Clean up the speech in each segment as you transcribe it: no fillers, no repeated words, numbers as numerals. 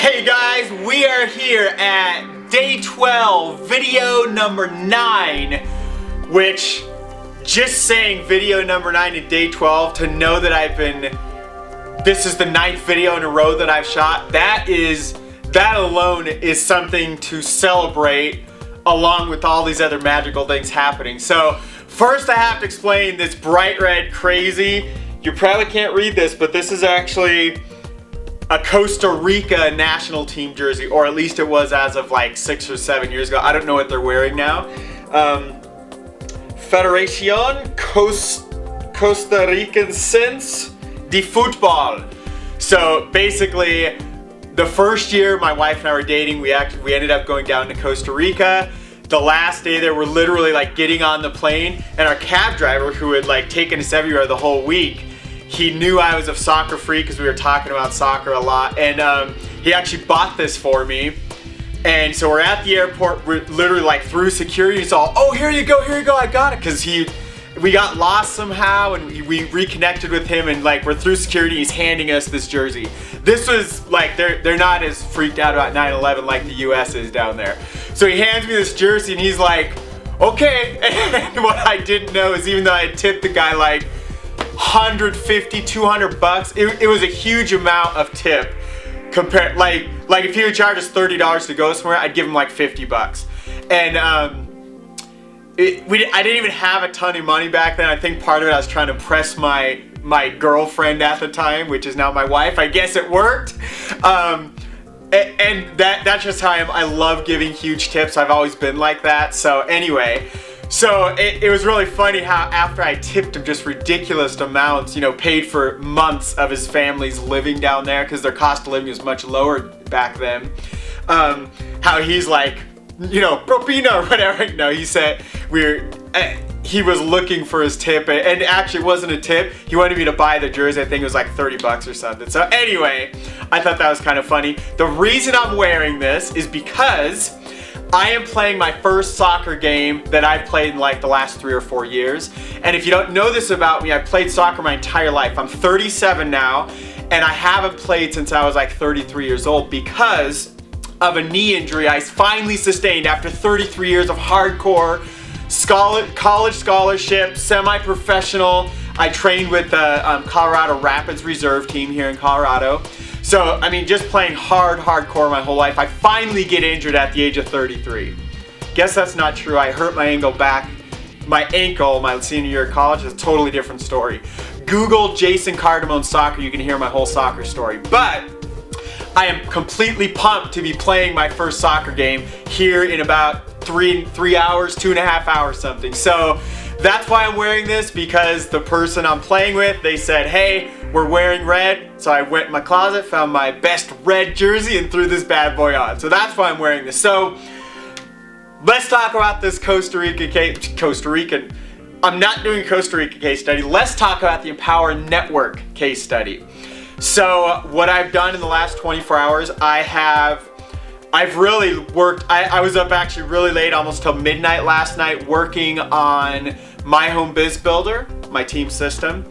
Hey guys, we are here at day 12, video number 9, which, just saying video number 9 in day 12 to know that this is the 9th video in a row that I've shot, that alone is something to celebrate along with all these other magical things happening. So first I have to explain this bright red crazy. You probably can't read this, but this is actually a Costa Rica national team jersey, or at least it was as of like 6 or 7 years ago. I don't know what they're wearing now. Federación Costa Ricense de Football. So basically, the first year my wife and I were dating, we ended up going down to Costa Rica. The last day there, we're literally like getting on the plane, and our cab driver, who had like taken us everywhere the whole week, he knew I was a soccer freak because we were talking about soccer a lot, and he actually bought this for me. And so we're at the airport, we're literally like through security, it's all, oh, here you go, I got it, because we got lost somehow, and we reconnected with him, and like we're through security, he's handing us this jersey. This was like, they're not as freaked out about 9/11 like the US is down there. So he hands me this jersey and he's like, okay. And what I didn't know is, even though I had tipped the guy like 150, 200 bucks, it was a huge amount of tip compared, like if he would charge us $30 to go somewhere, I'd give him like 50 bucks. And I didn't even have a ton of money back then. I think part of it I was trying to impress my girlfriend at the time, which is now my wife. I guess it worked. And that's just how I am. I love giving huge tips. I've always been like that. So anyway, so it was really funny how after I tipped him just ridiculous amounts, paid for months of his family's living down there because their cost of living was much lower back then, how he's like, propina or whatever. No, he said he was looking for his tip, and actually it wasn't a tip. He wanted me to buy the jersey. I think it was like 30 bucks or something. So anyway, I thought that was kind of funny. The reason I'm wearing this is because I am playing my first soccer game that I've played in like the last 3 or 4 years. And if you don't know this about me, I've played soccer my entire life. I'm 37 now, and I haven't played since I was like 33 years old because of a knee injury I finally sustained after 33 years of hardcore college scholarship, semi-professional. I trained with the Colorado Rapids reserve team here in Colorado. So, I mean, just playing hardcore my whole life. I finally get injured at the age of 33. Guess that's not true. I hurt my ankle my senior year of college. It's a totally different story. Google Jason Cardamone soccer, you can hear my whole soccer story. But I am completely pumped to be playing my first soccer game here in about 3 hours, 2.5 hours something. So that's why I'm wearing this, because the person I'm playing with, they said, hey, we're wearing red. So I went in my closet, found my best red jersey, and threw this bad boy on. So that's why I'm wearing this. So let's talk about this Costa Rican. I'm not doing a Costa Rica case study. Let's talk about the Empower Network case study. So what I've done in the last 24 hours, I've really worked. I was up actually really late, almost till midnight last night, working on My Home Biz Builder, my team system.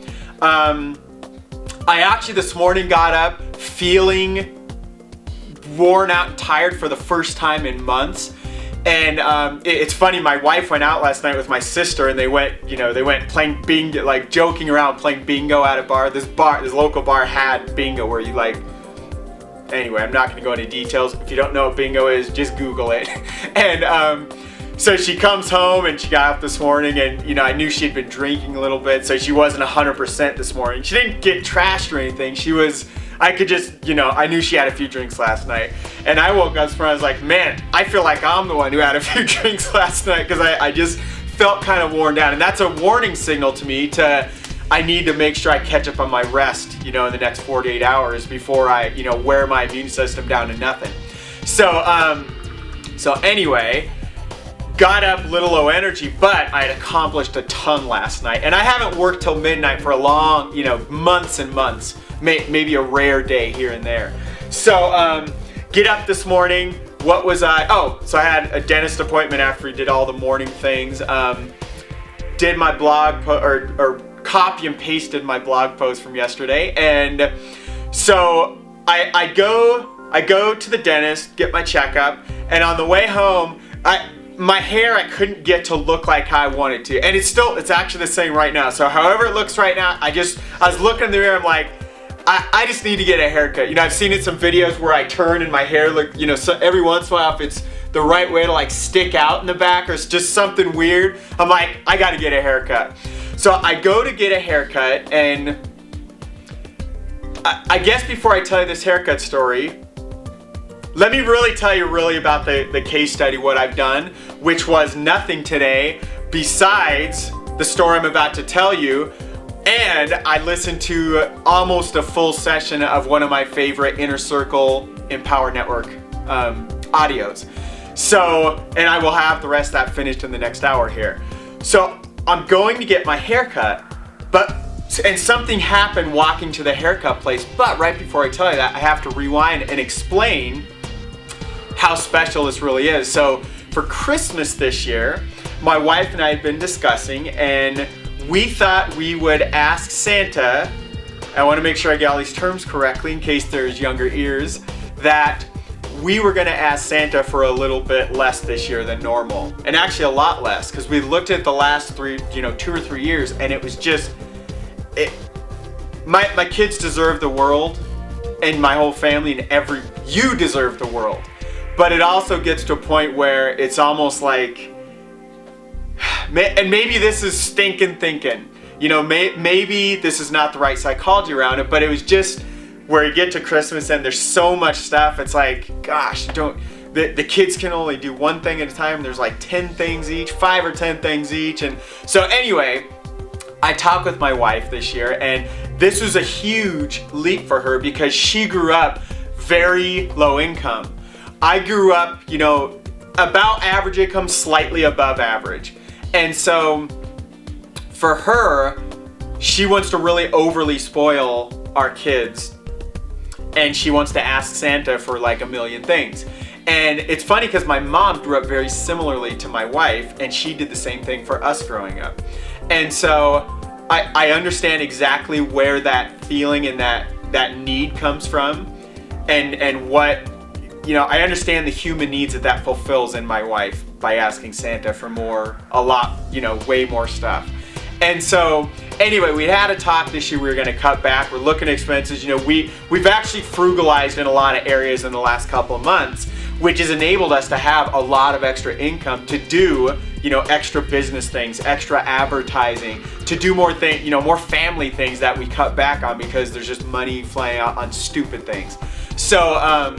I actually this morning got up feeling worn out and tired for the first time in months. And it's funny, my wife went out last night with my sister, and they went playing bingo, like joking around playing bingo at a bar. This local bar had bingo where you like, anyway, I'm not gonna go into details. If you don't know what bingo is, just Google it. And so she comes home, and she got up this morning, and I knew she'd been drinking a little bit, so she wasn't 100% this morning. She didn't get trashed or anything. I could just, I knew she had a few drinks last night. And I woke up this morning, I was like, man, I feel like I'm the one who had a few drinks last night, because I just felt kind of worn down. And that's a warning signal to me I need to make sure I catch up on my rest, in the next 48 hours before I, wear my immune system down to nothing. So anyway, got up little low energy, but I had accomplished a ton last night. And I haven't worked till midnight for a long, months and months, maybe a rare day here and there. So get up this morning. What was I? Oh, so I had a dentist appointment after we did all the morning things. Did my blog or copy and pasted my blog post from yesterday, and so I go I go to the dentist, get my checkup, and on the way home, my hair I couldn't get to look like how I wanted to. And it's actually the same right now. So however it looks right now, I was looking in the mirror, I'm like, I just need to get a haircut. You know, I've seen in some videos where I turn and my hair look, you know, so every once in a while if it's the right way to like stick out in the back or it's just something weird, I'm like, I gotta get a haircut. So I go to get a haircut, and I guess before I tell you this haircut story, let me really tell you about the case study, what I've done, which was nothing today besides the story I'm about to tell you. And I listened to almost a full session of one of my favorite Inner Circle Empower Network audios. So, and I will have the rest of that finished in the next hour here. So I'm going to get my haircut, and something happened walking to the haircut place, but right before I tell you that, I have to rewind and explain how special this really is. So for Christmas this year, my wife and I had been discussing, and we thought we would ask Santa, I want to make sure I get all these terms correctly in case there's younger ears, that we were going to ask Santa for a little bit less this year than normal. And actually a lot less, because we looked at the last 2 or 3 years, and it was just, my kids deserve the world, and my whole family, and you deserve the world. But it also gets to a point where it's almost like, and maybe this is stinking thinking, you know, maybe this is not the right psychology around it, but it was just where you get to Christmas and there's so much stuff, it's like, gosh, the kids can only do one thing at a time. There's like 10 things each, 5 or 10 things each. And so anyway, I talked with my wife this year, and this was a huge leap for her because she grew up very low income. I grew up, you know, about average income, slightly above average. And so for her, she wants to really overly spoil our kids, and she wants to ask Santa for like a million things. And it's funny because my mom grew up very similarly to my wife, and she did the same thing for us growing up. And so I understand exactly where that feeling and that need comes from, and what, you know, I understand the human needs that fulfills in my wife by asking Santa for way more stuff. And so anyway, we had a talk this year. We were going to cut back. We're looking at expenses. You know, we've actually frugalized in a lot of areas in the last couple of months, which has enabled us to have a lot of extra income to do, you know, extra business things, extra advertising, to do more things, you know, more family things that we cut back on because there's just money flying out on stupid things. So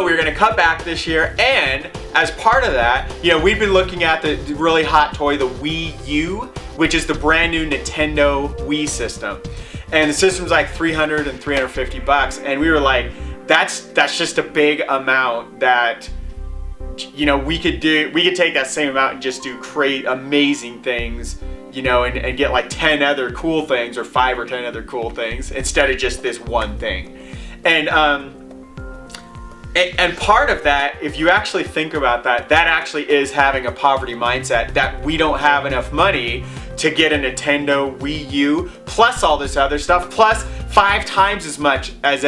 we were going to cut back this year, and as part of that, you know, we've been looking at the really hot toy, the Wii U, which is the brand new Nintendo Wii system. And the system's like $300 and $350, and we were like, that's just a big amount that, you know, we could take that same amount and just do amazing things, you know, and get like 10 other cool things, or 5 or 10 other cool things, instead of just this one thing. And part of that, if you actually think about that actually is having a poverty mindset, that we don't have enough money to get a Nintendo Wii U, plus all this other stuff, plus 5 times as much as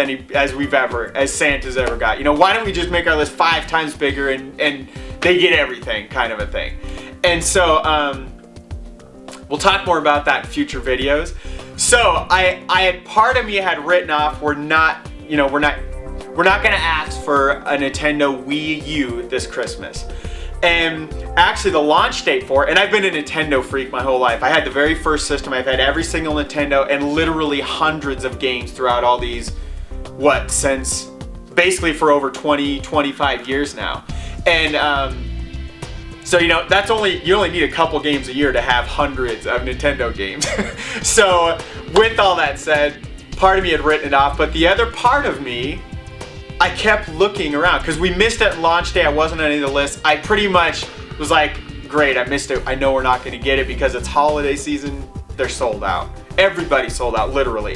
Santa's ever got. You know, why don't we just make our list 5 times bigger and they get everything, kind of a thing. And so we'll talk more about that in future videos. So part of me had written off, we're not gonna ask for a Nintendo Wii U this Christmas. And actually the launch date for it, and I've been a Nintendo freak my whole life. I had the very first system, I've had every single Nintendo, and literally hundreds of games throughout all these, since basically for over 25 years now. And so, you know, you only need a couple games a year to have hundreds of Nintendo games. So with all that said, part of me had written it off, but the other part of me, I kept looking around because we missed it launch day. I wasn't on any of the lists. I pretty much was like, great, I missed it. I know we're not going to get it because it's holiday season. They're sold out. Everybody's sold out, literally.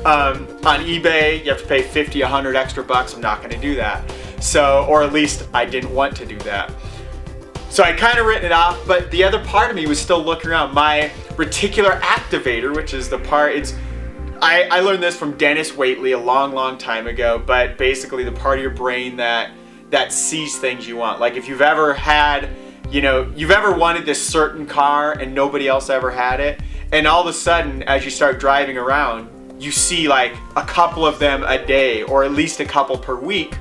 On eBay, you have to pay 50, 100 extra bucks. I'm not going to do that. So, or at least I didn't want to do that. So I kind of written it off, but the other part of me was still looking around. My reticular activator, which is the part, I learned this from Dennis Waitley a long time ago, but basically the part of your brain that sees things you want. Like if you've ever had, you've ever wanted this certain car and nobody else ever had it, and all of a sudden as you start driving around, you see like a couple of them a day, or at least a couple per week,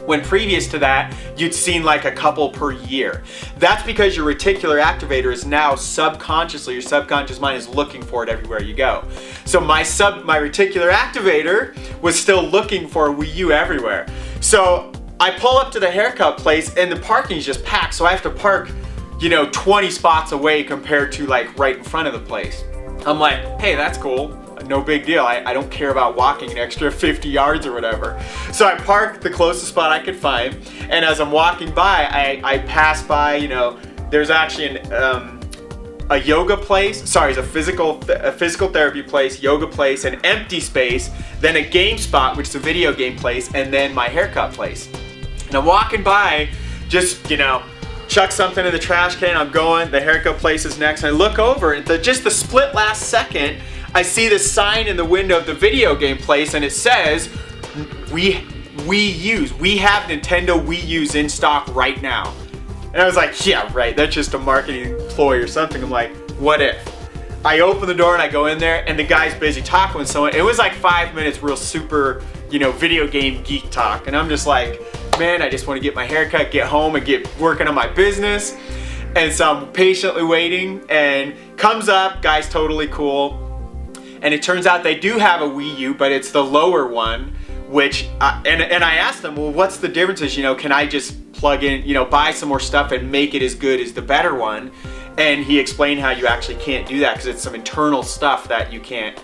when previous to that, you'd seen like a couple per year. That's because your reticular activator is now subconsciously, your subconscious mind is looking for it everywhere you go. So my reticular activator was still looking for a Wii U everywhere. So I pull up to the haircut place and the parking is just packed, so I have to park, 20 spots away compared to like right in front of the place. I'm like, hey, that's cool. No big deal. I don't care about walking an extra 50 yards or whatever. So I parked the closest spot I could find, and as I'm walking by, I pass by, there's actually a yoga place, it's a physical therapy place, yoga place, an empty space, then a game spot, which is a video game place, and then my haircut place. And I'm walking by, just, chuck something in the trash can, I'm going, the haircut place is next, and I look over, and just the split last second, I see this sign in the window of the video game place, and it says, we have Nintendo Wii U's in stock right now. And I was like, yeah, right, that's just a marketing ploy or something. I'm like, what if? I open the door and I go in there, and the guy's busy talking with someone. It was like 5 minutes, real super, video game geek talk. And I'm just like, man, I just want to get my haircut, get home, and get working on my business. And so I'm patiently waiting, and comes up, guy's totally cool. And it turns out they do have a Wii U, but it's the lower one, which, and I asked them, well, what's the differences? Can I just plug in, buy some more stuff and make it as good as the better one? And he explained how you actually can't do that because it's some internal stuff that you can't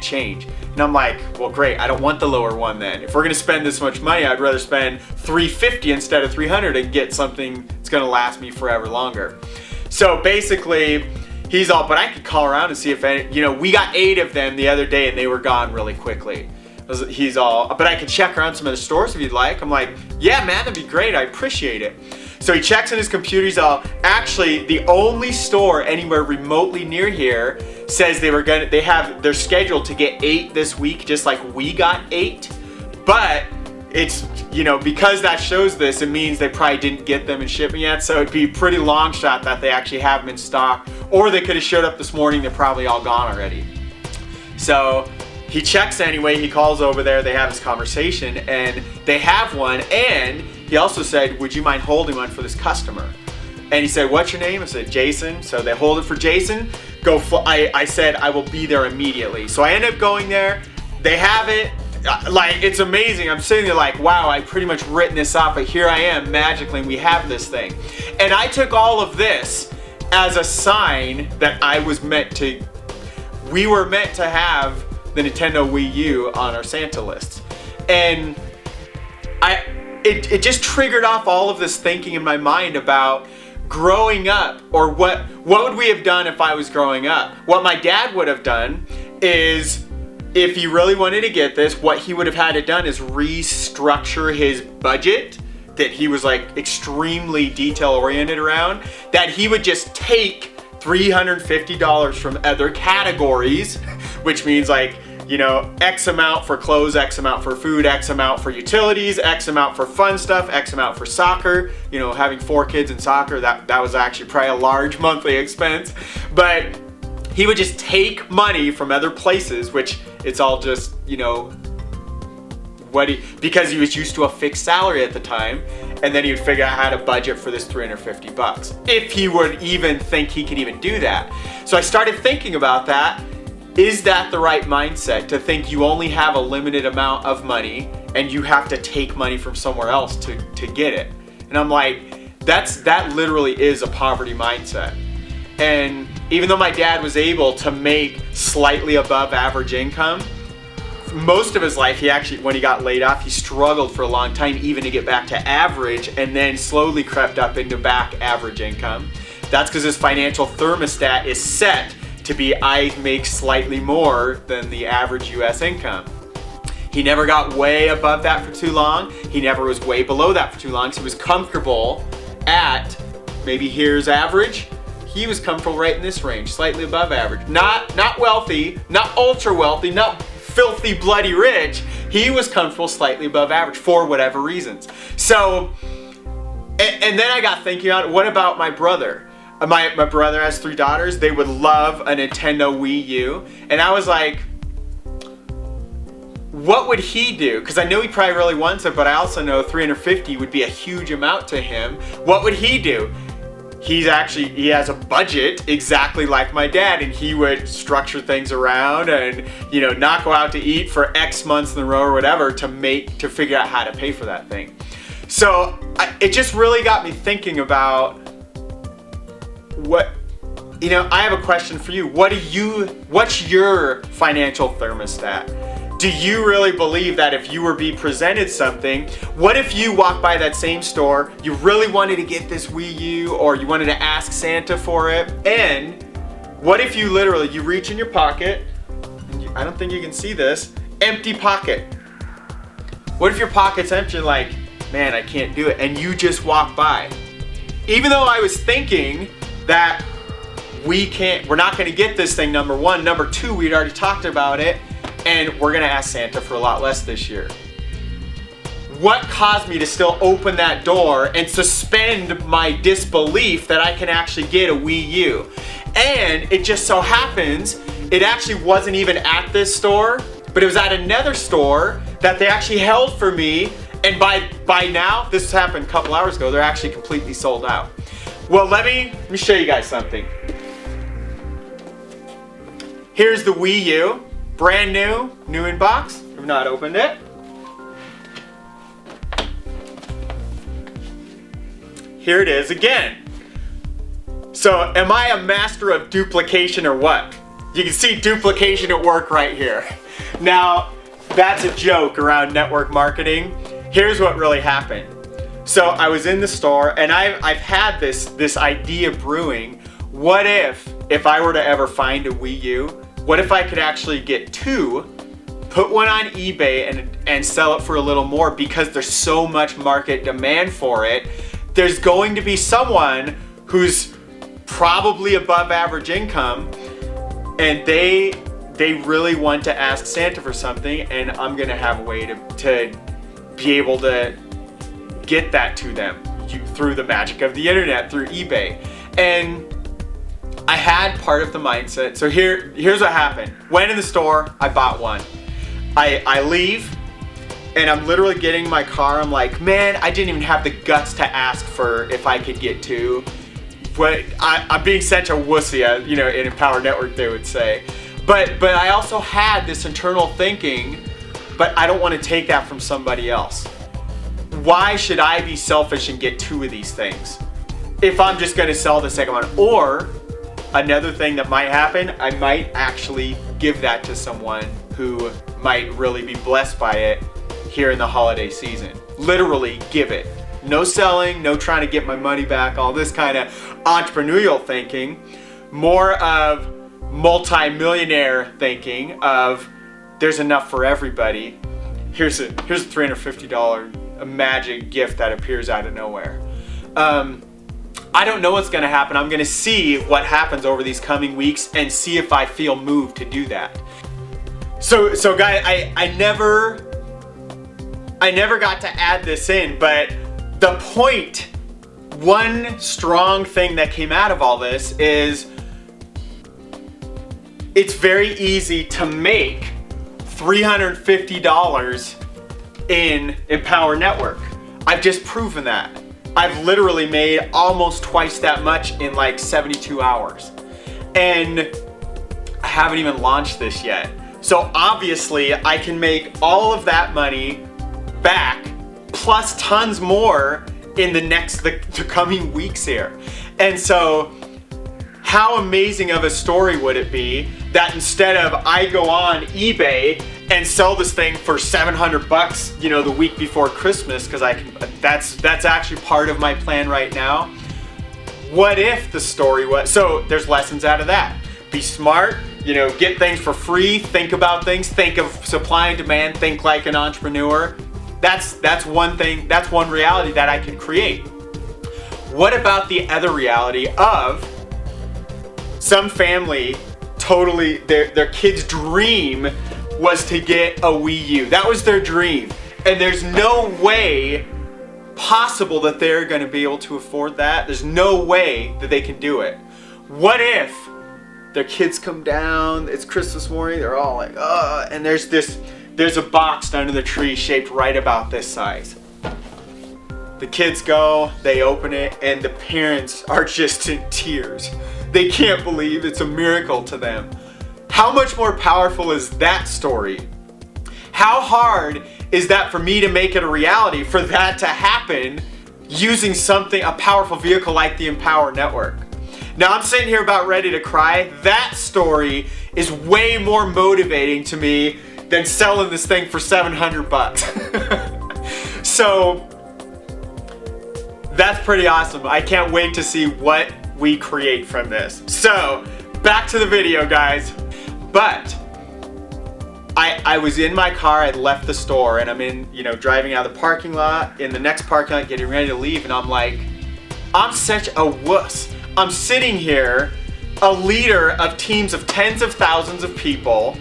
change. And I'm like, well, great, I don't want the lower one then. If we're gonna spend this much money, I'd rather spend $350 instead of $300 and get something that's gonna last me forever longer. So basically, he's all, but I could call around and see if any, we got 8 of them the other day and they were gone really quickly. He's all, but I could check around some of the stores if you'd like. I'm like, yeah, man, that'd be great. I appreciate it. So he checks in his computer. He's all, actually, the only store anywhere remotely near here says they're scheduled to get 8 this week, just like we got 8. But it's, because that shows this, it means they probably didn't get them in shipping yet. So it'd be a pretty long shot that they actually have them in stock, or they could have showed up this morning. They're probably all gone already. So he checks anyway, he calls over there, they have this conversation, and they have one, and he also said, would you mind holding one for this customer? And he said, what's your name? I said, Jason. So they hold it for Jason. I said, I will be there immediately. So I end up going there, they have it, like, it's amazing. I'm sitting there like, wow, I pretty much written this up, but here I am, magically, and we have this thing. And I took all of this as a sign that we were meant to have the Nintendo Wii U on our Santa list. And it just triggered off all of this thinking in my mind about growing up, or what would we have done if I was growing up. What my dad would have done is, if he really wanted to get this, what he would have had it done is restructure his budget that he was like extremely detail oriented around, that he would just take $350 from other categories, which means like, X amount for clothes, X amount for food, X amount for utilities, X amount for fun stuff, X amount for soccer. Having 4 kids in soccer, that was actually probably a large monthly expense. But he would just take money from other places, which it's all just, because he was used to a fixed salary at the time, and then he would figure out how to budget for this $350, if he would even think he could even do that. So I started thinking about that. Is that the right mindset, to think you only have a limited amount of money and you have to take money from somewhere else to get it? And I'm like, that literally is a poverty mindset. And even though my dad was able to make slightly above average income, most of his life, he actually, when he got laid off, he struggled for a long time even to get back to average, and then slowly crept up into back average income. That's because his financial thermostat is set to be, I make slightly more than the average US income. He never got way above that for too long. He never was way below that for too long. So he was comfortable at, maybe here's average, he was comfortable right in this range, slightly above average. Not wealthy, not ultra wealthy, not filthy bloody rich. He was comfortable slightly above average for whatever reasons. So, and then I got thinking about, what about my brother? My brother has 3 daughters. They would love a Nintendo Wii U. And I was like, what would he do? Because I know he probably really wants it, but I also know $350 would be a huge amount to him. What would he do? He has a budget exactly like my dad, and he would structure things around and, you know, not go out to eat for X months in a row or whatever to figure out how to pay for that thing. So it just really got me thinking about I have a question for you. What's your financial thermostat? Do you really believe that if you were being presented something, what if you walked by that same store, you really wanted to get this Wii U, or you wanted to ask Santa for it, and what if you reach in your pocket, and I don't think you can see this, empty pocket. What if your pocket's empty, you're like, man, I can't do it, and you just walk by? Even though I was thinking that we're not gonna get this thing, number one. Number two, we'd already talked about it, and we're gonna ask Santa for a lot less this year. What caused me to still open that door and suspend my disbelief that I can actually get a Wii U? And it just so happens, it actually wasn't even at this store, but it was at another store that they actually held for me, and by now, this happened a couple hours ago, they're actually completely sold out. Well, let me show you guys something. Here's the Wii U. Brand new in box. I've not opened it. Here it is again. So am I a master of duplication or what? You can see duplication at work right here. Now, that's a joke around network marketing. Here's what really happened. So I was in the store, and I've had this idea brewing. What if I were to ever find a Wii U, what if I could actually get 2, put one on eBay and sell it for a little more, because there's so much market demand for it. There's going to be someone who's probably above average income, and they really want to ask Santa for something, and I'm gonna have a way to be able to get that to them through the magic of the internet, through eBay. And I had part of the mindset. So here's what happened. Went in the store, I bought one. I leave, and I'm literally getting in my car. I'm like, man, I didn't even have the guts to ask for if I could get 2. But I'm being such a wussy, in Empower Network they would say. But I also had this internal thinking, but I don't want to take that from somebody else. Why should I be selfish and get 2 of these things if I'm just going to sell the second one? Or another thing that might happen, I might actually give that to someone who might really be blessed by it here in the holiday season. Literally give it. No selling, no trying to get my money back, all this kind of entrepreneurial thinking. More of multi-millionaire thinking of there's enough for everybody. Here's a $350 magic gift that appears out of nowhere. I don't know what's going to happen. I'm going to see what happens over these coming weeks and see if I feel moved to do that. So guys, I never got to add this in, but the point, one strong thing that came out of all this is it's very easy to make $350 in Empower Network. I've just proven that. I've literally made almost twice that much in like 72 hours. And I haven't even launched this yet. So obviously I can make all of that money back plus tons more in the coming weeks here. And so how amazing of a story would it be that instead of I go on eBay and sell this thing for $700, the week before Christmas, because that's actually part of my plan right now. What if the story was, so there's lessons out of that. Be smart, get things for free, think about things, think of supply and demand, think like an entrepreneur. That's one thing, that's one reality that I can create. What about the other reality of some family totally, their kid's dream was to get a Wii U. That was their dream. And there's no way possible that they're going to be able to afford that. There's no way that they can do it. What if their kids come down, it's Christmas morning, they're all like, and there's a box under the tree shaped right about this size. The kids go, they open it, and the parents are just in tears. They can't believe it's a miracle to them. How much more powerful is that story? How hard is that for me to make it a reality, for that to happen using something, a powerful vehicle like the Empower Network? Now I'm sitting here about ready to cry. That story is way more motivating to me than selling this thing for $700. So that's pretty awesome. I can't wait to see what we create from this. So back to the video, guys. But I was in my car, I'd left the store, and I'm in, driving out of the parking lot, in the next parking lot, getting ready to leave, and I'm like, I'm such a wuss. I'm sitting here, a leader of teams of tens of thousands of people.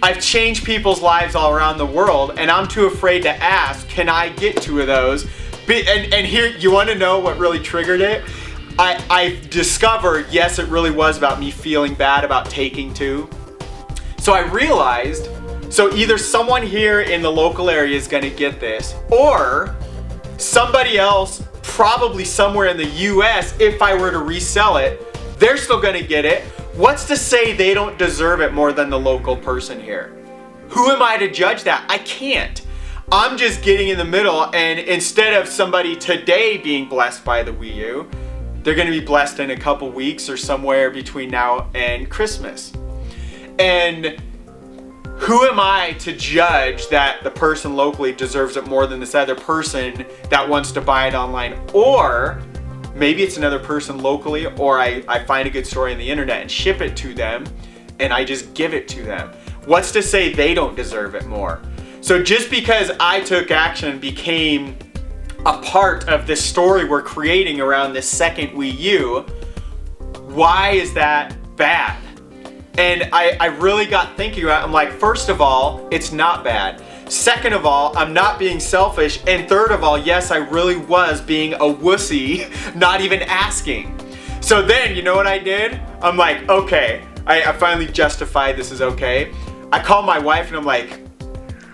I've changed people's lives all around the world, and I'm too afraid to ask, can I get two of those? And here, you want to know what really triggered it? I discovered, yes, it really was about me feeling bad about taking two. So I realized, so either someone here in the local area is going to get this, or somebody else, probably somewhere in the US, if I were to resell it, they're still going to get it. What's to say they don't deserve it more than the local person here? Who am I to judge that? I can't. I'm just getting in the middle, and instead of somebody today being blessed by the Wii U, they're going to be blessed in a couple weeks or somewhere between now and Christmas. And who am I to judge that the person locally deserves it more than this other person that wants to buy it online? Or maybe it's another person locally, or I find a good story on the internet and ship it to them, and I just give it to them. What's to say they don't deserve it more? So just because I took action and became a part of this story we're creating around this second Wii U, why is that bad? And I really got thinking about it. I'm like, first of all, it's not bad. Second of all, I'm not being selfish. And third of all, yes, I really was being a wussy, not even asking. So then, you know what I did? I'm like, okay, I finally justified this is okay. I called my wife and I'm like,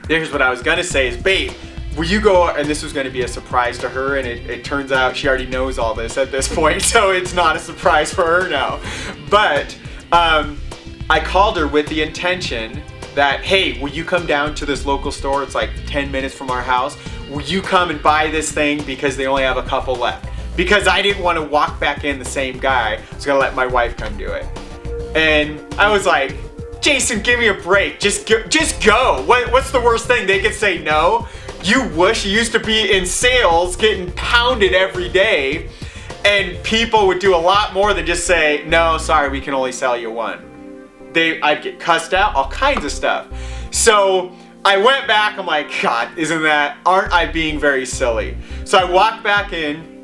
here's what I was gonna say is, babe, will you go, and this was gonna be a surprise to her, and it turns out she already knows all this at this point, so it's not a surprise for her now. But I called her with the intention that, hey, will you come down to this local store? It's like 10 minutes from our house. Will you come and buy this thing because they only have a couple left? Because I didn't want to walk back in the same guy. I was gonna let my wife come do it. And I was like, Jason, give me a break. Just go. What's the worst thing? They could say no. You wish you used to be in sales getting pounded every day, and people would do a lot more than just say, no, sorry, we can only sell you one. I'd get cussed out, all kinds of stuff. So I went back, I'm like, God, aren't I being very silly? So I walked back in,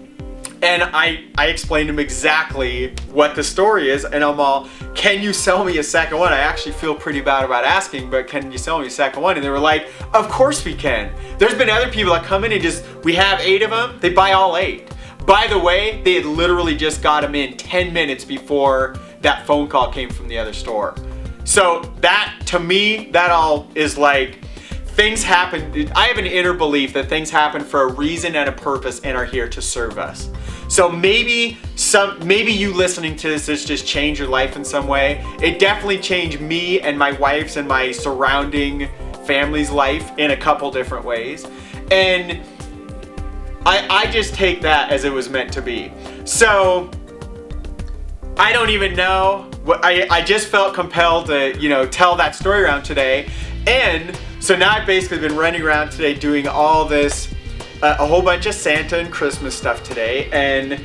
and I explained to him exactly what the story is, and I'm all, can you sell me a second one? I actually feel pretty bad about asking, but can you sell me a second one? And they were like, of course we can. There's been other people that come in and we have 8 of them, they buy all 8. By the way, they had literally just got them in 10 minutes before that phone call came from the other store. So that, to me, that all is like, things happen. I have an inner belief that things happen for a reason and a purpose and are here to serve us. So maybe you listening to this has just changed your life in some way. It definitely changed me and my wife's and my surrounding family's life in a couple different ways. And I just take that as it was meant to be. So I don't even know. I just felt compelled to, tell that story around today. And so now I've basically been running around today doing all this, a whole bunch of Santa and Christmas stuff today. And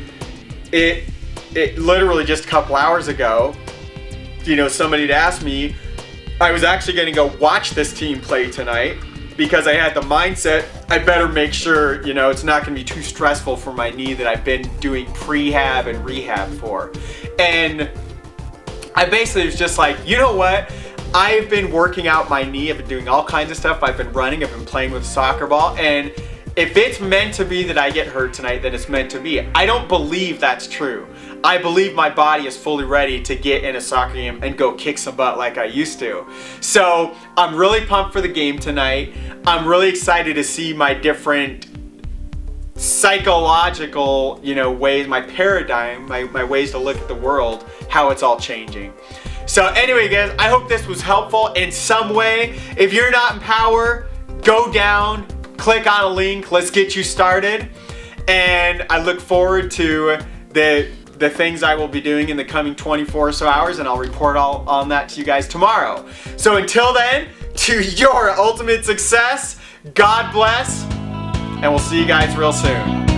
it literally just a couple hours ago, somebody had asked me, I was actually going to go watch this team play tonight because I had the mindset, I better make sure, it's not going to be too stressful for my knee that I've been doing prehab and rehab for. And I basically was just like, you know what? I've been working out my knee. I've been doing all kinds of stuff. I've been running. I've been playing with a soccer ball. And if it's meant to be that I get hurt tonight, then it's meant to be. I don't believe that's true. I believe my body is fully ready to get in a soccer game and go kick some butt like I used to. So I'm really pumped for the game tonight. I'm really excited to see my different psychological, ways, my paradigm, my ways to look at the world, how it's all changing. So anyway, guys, I hope this was helpful in some way. If you're not in power, go down, click on a link, let's get you started. And I look forward to the things I will be doing in the coming 24 or so hours, and I'll report all on that to you guys tomorrow. So until then, to your ultimate success, God bless, and we'll see you guys real soon.